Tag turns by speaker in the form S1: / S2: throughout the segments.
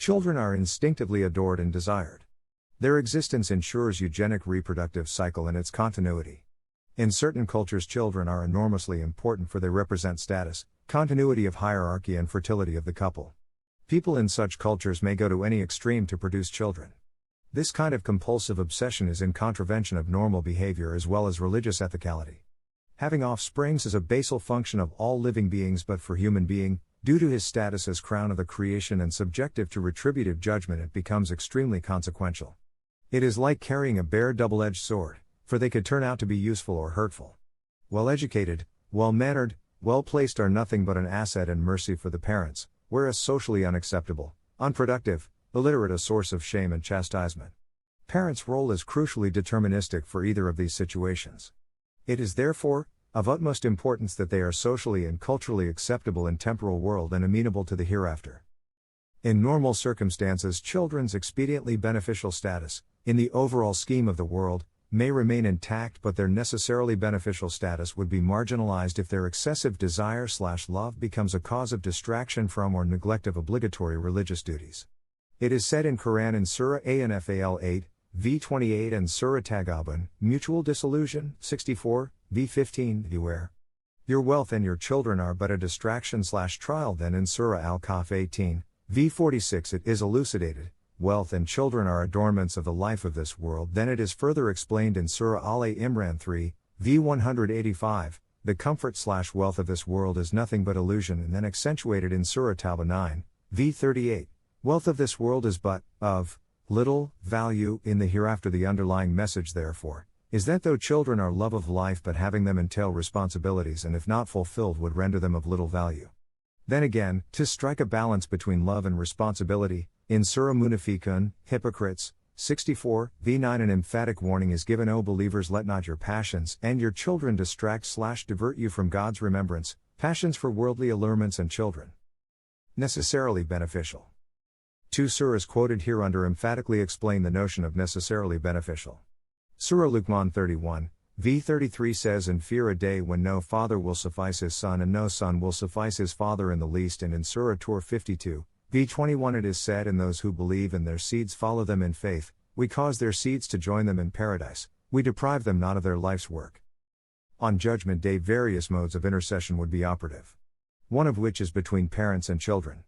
S1: Children are instinctively adored and desired. Their existence ensures eugenic reproductive cycle and its continuity. In certain cultures, children are enormously important, for they represent status, continuity of hierarchy, and fertility of the couple. People in such cultures may go to any extreme to produce children. This kind of compulsive obsession is in contravention of normal behavior as well as religious ethicality. Having offsprings is a basal function of all living beings, but for human being, due to his status as crown of the creation and subjective to retributive judgment, it becomes extremely consequential. It is like carrying a bare double-edged sword, for they could turn out to be useful or hurtful. Well-educated, well-mannered, well-placed are nothing but an asset and mercy for the parents, whereas socially unacceptable, unproductive, illiterate a source of shame and chastisement. Parents' role is crucially deterministic for either of these situations. It is therefore of utmost importance that they are socially and culturally acceptable in temporal world and amenable to the hereafter. In normal circumstances, children's expediently beneficial status, in the overall scheme of the world, may remain intact, but their necessarily beneficial status would be marginalized if their excessive desire/love becomes a cause of distraction from or neglect of obligatory religious duties. It is said in Qur'an in Surah Anfal-8, v28 and Surah Tagaabun, Mutual Disillusion, 64, v15, beware. Your wealth and your children are but a distraction/trial. Then in Surah Al-Kahf 18, v46 it is elucidated, wealth and children are adornments of the life of this world. Then it is further explained in Surah Al-Imran 3, v185, the comfort/wealth of this world is nothing but illusion, and then accentuated in Surah Tawbah 9, v38, wealth of this world is but of little value in the hereafter. The underlying message, therefore, is that though children are love of life, but having them entail responsibilities, and if not fulfilled would render them of little value. Then again, to strike a balance between love and responsibility, in Surah Munafiqun, Hypocrites, 64, v9 an emphatic warning is given, O believers, let not your passions and your children distract/divert you from God's remembrance, passions for worldly allurements and children. Necessarily beneficial. Two surahs quoted here under emphatically explain the notion of necessarily beneficial. Surah Luqman 31, v33 says, and fear a day when no father will suffice his son and no son will suffice his father in the least. And in Surah Tur 52, v21 it is said, and those who believe and their seeds follow them in faith, we cause their seeds to join them in paradise, we deprive them not of their life's work. On Judgment Day various modes of intercession would be operative. One of which is between parents and children.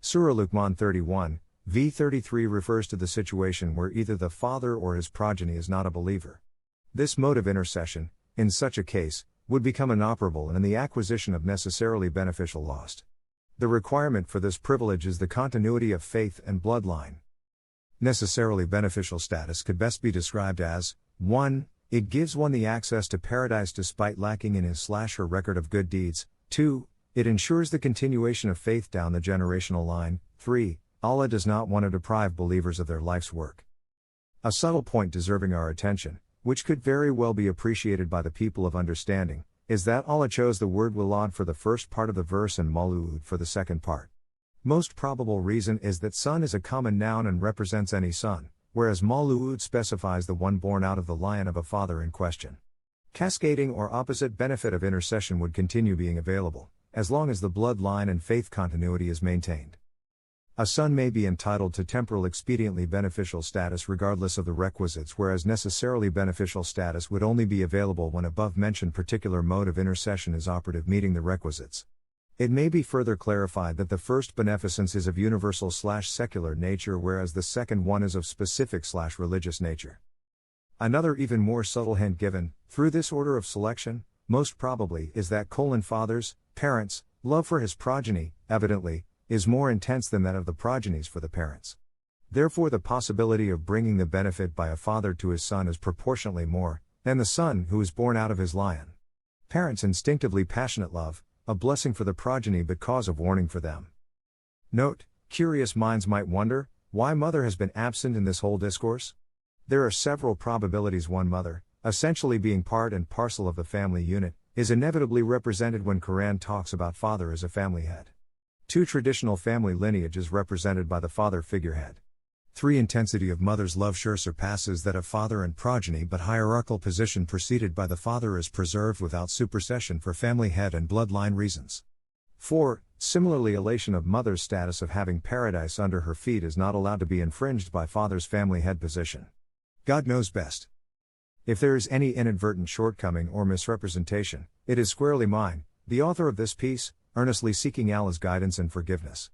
S1: Surah Luqman 31, v33 refers to the situation where either the father or his progeny is not a believer. This mode of intercession, in such a case, would become inoperable and the acquisition of necessarily beneficial lost. The requirement for this privilege is the continuity of faith and bloodline. Necessarily beneficial status could best be described as 1. It gives one the access to paradise despite lacking in his/her record of good deeds. 2. It ensures the continuation of faith down the generational line. 3. Allah does not want to deprive believers of their life's work. A subtle point deserving our attention, which could very well be appreciated by the people of understanding, is that Allah chose the word walad for the first part of the verse and mawlud for the second part. Most probable reason is that son is a common noun and represents any son, whereas mawlud specifies the one born out of the lion of a father in question. Cascading or opposite benefit of intercession would continue being available, as long as the bloodline and faith continuity is maintained. A son may be entitled to temporal expediently beneficial status regardless of the requisites, whereas necessarily beneficial status would only be available when above-mentioned particular mode of intercession is operative, meeting the requisites. It may be further clarified that the first beneficence is of universal/secular nature, whereas the second one is of specific/religious nature. Another even more subtle hint given, through this order of selection, most probably, is that fathers, parents, love for his progeny, evidently, is more intense than that of the progenies for the parents. Therefore the possibility of bringing the benefit by a father to his son is proportionately more than the son who is born out of his lion. Parents instinctively passionate love, a blessing for the progeny but cause of warning for them. Note, curious minds might wonder, why mother has been absent in this whole discourse? There are several probabilities. One, mother, essentially being part and parcel of the family unit, is inevitably represented when Quran talks about father as a family head. 2. Traditional family lineage is represented by the father figurehead. 3. Intensity of mother's love sure surpasses that of father and progeny, but hierarchical position preceded by the father is preserved without supersession for family head and bloodline reasons. 4. Similarly, elation of mother's status of having paradise under her feet is not allowed to be infringed by father's family head position. God knows best. If there is any inadvertent shortcoming or misrepresentation, it is squarely mine, the author of this piece, earnestly seeking Allah's guidance and forgiveness.